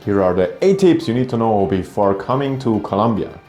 Here are the 8 tips you need to know before coming to Colombia.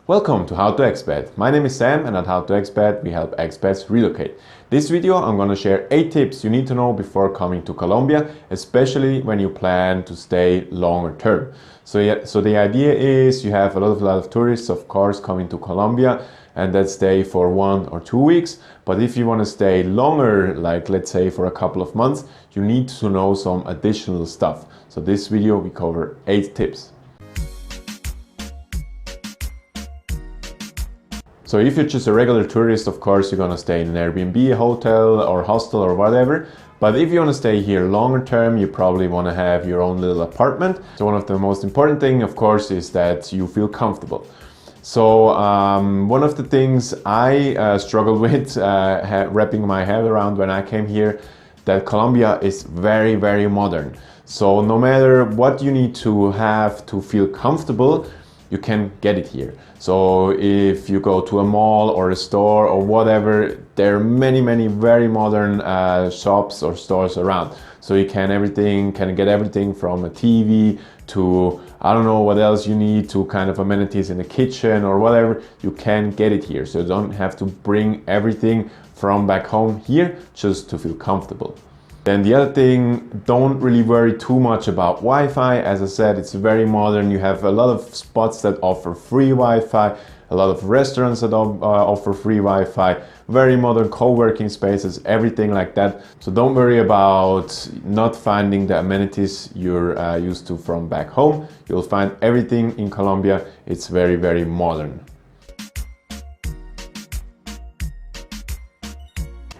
Welcome to How to Expat. My name is Sam, and at How to Expat we help expats relocate. This video I'm going to share 8 tips you need to know before coming to Colombia, especially when you plan to stay longer term. So the idea is you have a lot of tourists, of course, coming to Colombia and that stay for 1 or 2 weeks. But if you want to stay longer, like let's say for a couple of months, you need to know some additional stuff. So this video we cover 8 tips. So if you're just a regular tourist, of course, you're gonna stay in an Airbnb, a hotel or hostel or whatever. But if you wanna stay here longer term, you probably wanna have your own little apartment. So one of the most important things, of course, is that you feel comfortable. So one of the things I struggled with wrapping my head around when I came here, that Colombia is very, very modern. So no matter what you need to have to feel comfortable, you can get it here. So if you go to a mall or a store or whatever, there are many very modern shops or stores around. So you can get everything from a TV to I don't know what else you need to kind of amenities in the kitchen or whatever. You can get it here. So you don't have to bring everything from back home here just to feel comfortable. Then the other thing, don't really worry too much about Wi-Fi. As I said, it's very modern. You have a lot of spots that offer free Wi-Fi, a lot of restaurants that offer free Wi-Fi, very modern co-working spaces, everything like that. So don't worry about not finding the amenities you're used to from back home. You'll find everything in Colombia. It's very, very modern.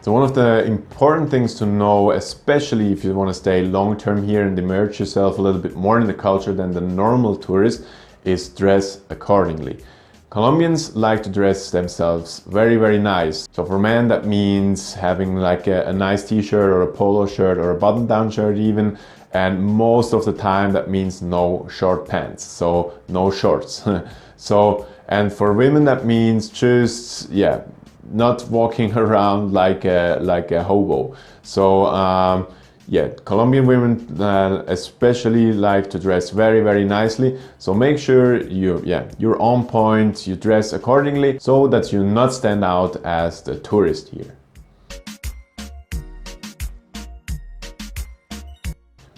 So one of the important things to know, especially if you want to stay long term here and immerse yourself a little bit more in the culture than the normal tourist, is dress accordingly. Colombians like to dress themselves very, very nice. So for men that means having like a nice t-shirt or a polo shirt or a button-down shirt even, and most of the time that means no short pants, so no shorts. And for women that means just, not walking around like a hobo. So Colombian women especially like to dress very, very nicely. So make sure you're on point, you dress accordingly so that you not stand out as the tourist here.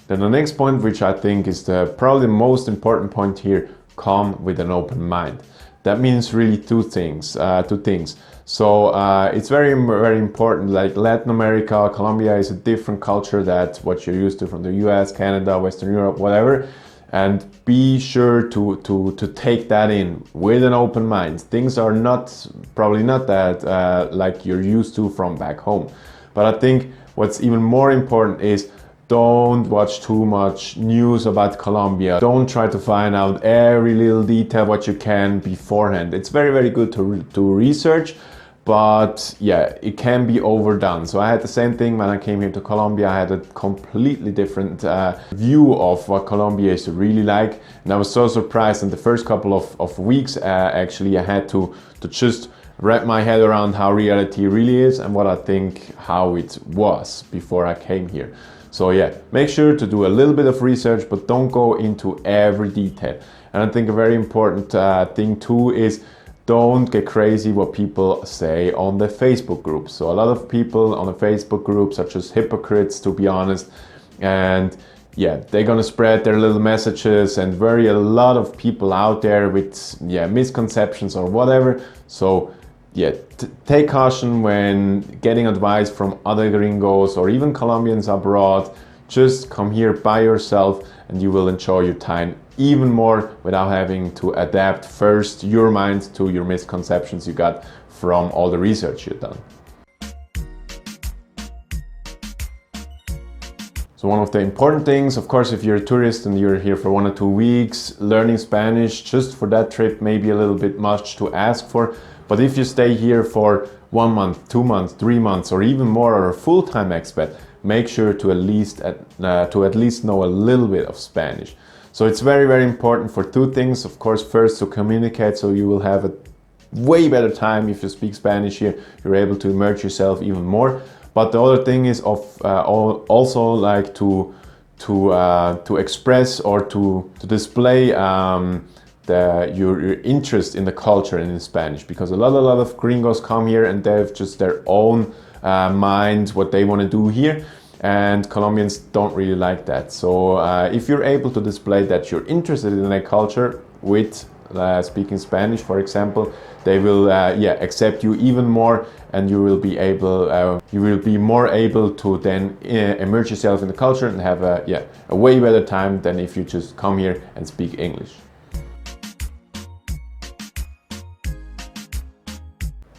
Then the next point, which I think is probably the most important point here, come with an open mind. That means really two things. So it's very, very important. Like Latin America, Colombia is a different culture than what you're used to from the US, Canada, Western Europe, whatever. And be sure to take that in with an open mind. Things are probably not that like you're used to from back home. But I think what's even more important is don't watch too much news about Colombia. Don't try to find out every little detail what you can beforehand. It's very, very good to research, but it can be overdone. So I had the same thing when I came here to Colombia. I had a completely different view of what Colombia is really like, and I was so surprised in the first couple of weeks. Actually, I had to just wrap my head around how reality really is and what I think how it was before I came here. So make sure to do a little bit of research, but don't go into every detail. And I think a very important thing too is don't get crazy what people say on the Facebook groups. So a lot of people on the Facebook groups are just hypocrites, to be honest. And they're gonna spread their little messages and worry a lot of people out there with misconceptions or whatever. So take caution when getting advice from other gringos or even Colombians abroad. Just come here by yourself and you will enjoy your time even more without having to adapt first your mind to your misconceptions you got from all the research you've done. So one of the important things, of course, if you're a tourist and you're here for 1 or 2 weeks, learning Spanish just for that trip may be a little bit much to ask for. But if you stay here for 1 month, 2 months, 3 months, or even more, or a full-time expat, make sure to at least know a little bit of Spanish. So it's very, very important for two things. Of course, first to communicate, so you will have a way better time if you speak Spanish here. You're able to immerse yourself even more. But the other thing is also like to express or to display your interest in the culture and in Spanish, because a lot of gringos come here and they have just their own mind, what they want to do here, and Colombians don't really like that. So if you're able to display that you're interested in a culture with speaking Spanish, for example, they will accept you even more, and you will be more able to then immerse yourself in the culture and have a way better time than if you just come here and speak English.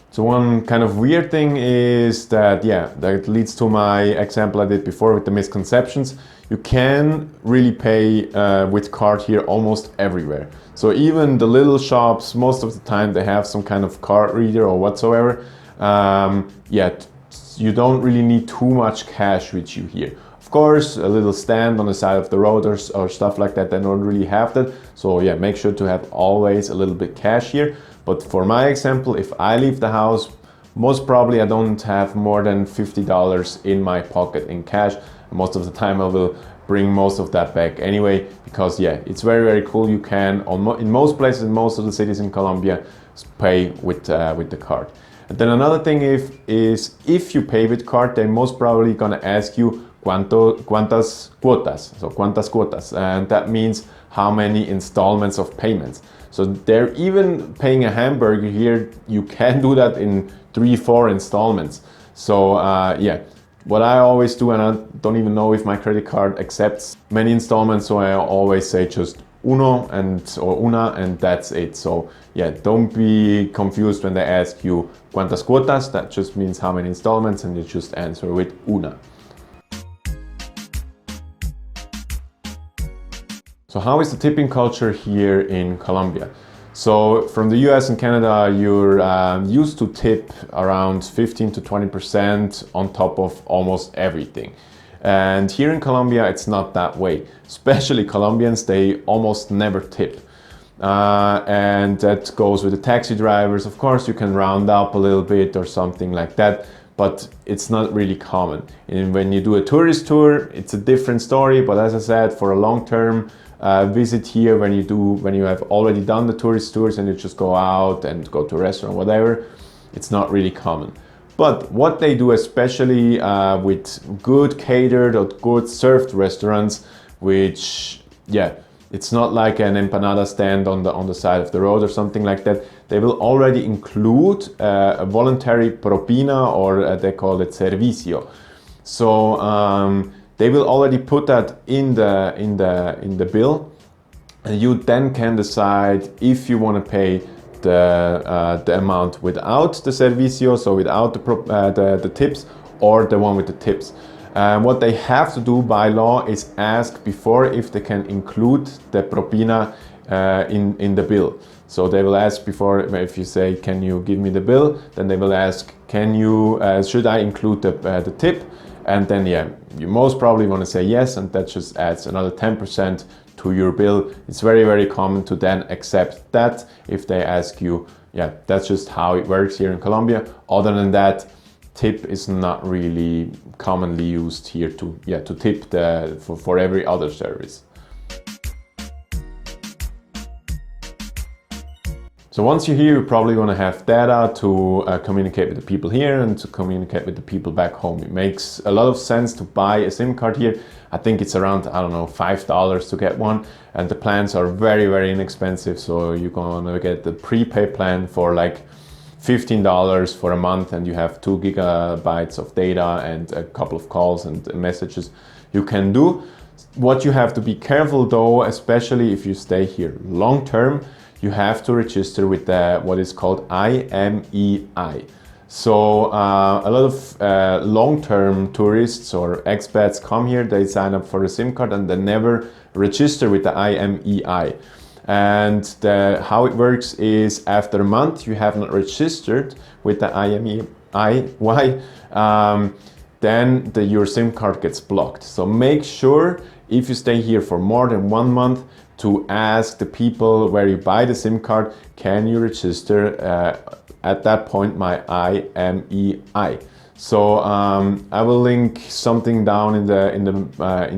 So one kind of weird thing is that, that leads to my example I did before with the misconceptions. You can really pay with card here almost everywhere. So even the little shops, most of the time they have some kind of card reader or whatsoever. You don't really need too much cash with you here. Of course, a little stand on the side of the road or stuff like that, they don't really have that. So yeah, make sure to have always a little bit cash here. But for my example, if I leave the house, most probably I don't have more than $50 in my pocket in cash. Most of the time I will bring most of that back anyway, because it's very, very cool. You can, in most places, in most of the cities in Colombia, pay with the card. And then another thing is if you pay with card, they're most probably gonna ask you cuántas cuotas, so cuántas cuotas, and that means how many installments of payments. So they're even paying a hamburger here, you can do that in 3-4 installments. So what I always do, and I don't even know if my credit card accepts many installments, so I always say just uno or una, and that's it. So don't be confused when they ask you cuántas cuotas, that just means how many installments, and you just answer with una. So how is the tipping culture here in Colombia? So from the US and Canada, you're used to tip around 15 to 20% on top of almost everything. And here in Colombia, it's not that way. Especially Colombians, they almost never tip. And that goes with the taxi drivers. Of course, you can round up a little bit or something like that, but it's not really common. And when you do a tourist tour, it's a different story. But as I said, for a long-term visit here, when you have already done the tourist tours and you just go out and go to a restaurant, whatever, it's not really common. But what they do, especially with good catered or good served restaurants, which it's not like an empanada stand on the side of the road or something like that, they will already include a voluntary propina, or they call it servicio. So they will already put that in the bill, and you then can decide if you want to pay the amount without the servicio, so without the tips, or the one with the tips. What they have to do by law is ask before if they can include the propina in the bill. So they will ask before, if you say, can you give me the bill? Then they will ask, should I include the tip? And then you most probably want to say yes, and that just adds another 10% to your bill. It's very, very common to then accept that if they ask you. That's just how it works here in Colombia. Other than that, tip is not really commonly used here to tip for every other service. So once you're here, you probably want to have data to communicate with the people here and to communicate with the people back home. It makes a lot of sense to buy a SIM card here. I think it's around, I don't know, $5 to get one, and the plans are very, very inexpensive. So you're gonna get the prepaid plan for like $15 for a month, and you have 2 gigabytes of data and a couple of calls and messages you can do. What you have to be careful though, especially if you stay here long term, you have to register with what is called IMEI. So a lot of long-term tourists or expats come here, they sign up for a SIM card and they never register with the IMEI. And how it works is after a month you have not registered with the IMEI, then your SIM card gets blocked. So make sure if you stay here for more than 1 month to ask the people where you buy the SIM card, can you register at that point my IMEI. So I will link something down in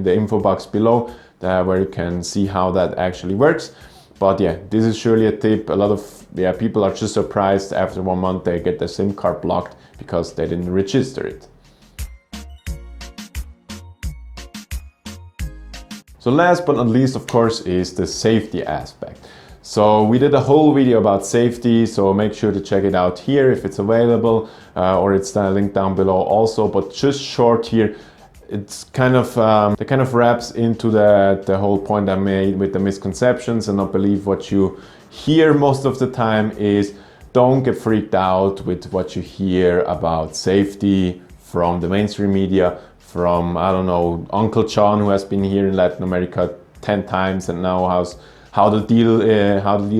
the info box below where you can see how that actually works. But yeah, this is surely a tip. A lot of people are just surprised after 1 month they get their SIM card blocked because they didn't register it. So last but not least, of course, is the safety aspect. So we did a whole video about safety, so make sure to check it out here if it's available, or it's linked down below also. But just short here, it's kind of it kind of wraps into the whole point I made with the misconceptions and not believe what you hear most of the time. Is don't get freaked out with what you hear about safety from the mainstream media, from, I don't know, Uncle John, who has been here in Latin America 10 times and now how the deal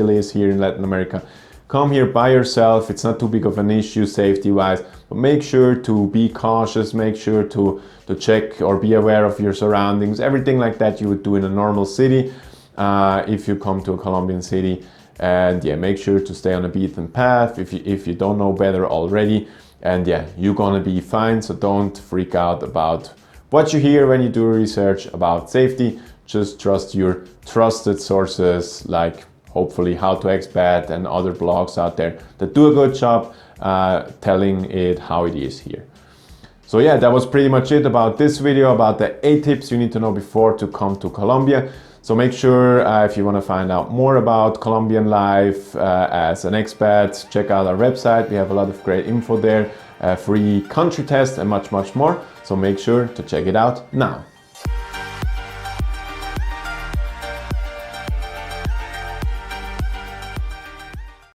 is here in Latin America. Come here by yourself. It's not too big of an issue safety wise, but make sure to be cautious, make sure to check or be aware of your surroundings, everything like that you would do in a normal city if you come to a Colombian city. And yeah, make sure to stay on a beaten path if you don't know better already. And yeah, you're gonna be fine, so don't freak out about what you hear when you do research about safety. Just trust your trusted sources, like hopefully How to Expat and other blogs out there that do a good job telling it how it is here. So yeah, that was pretty much it about this video, about the 8 tips you need to know before to come to Colombia. So make sure if you want to find out more about Colombian life as an expat, check out our website. We have a lot of great info there, free country test and much more. So make sure to check it out now.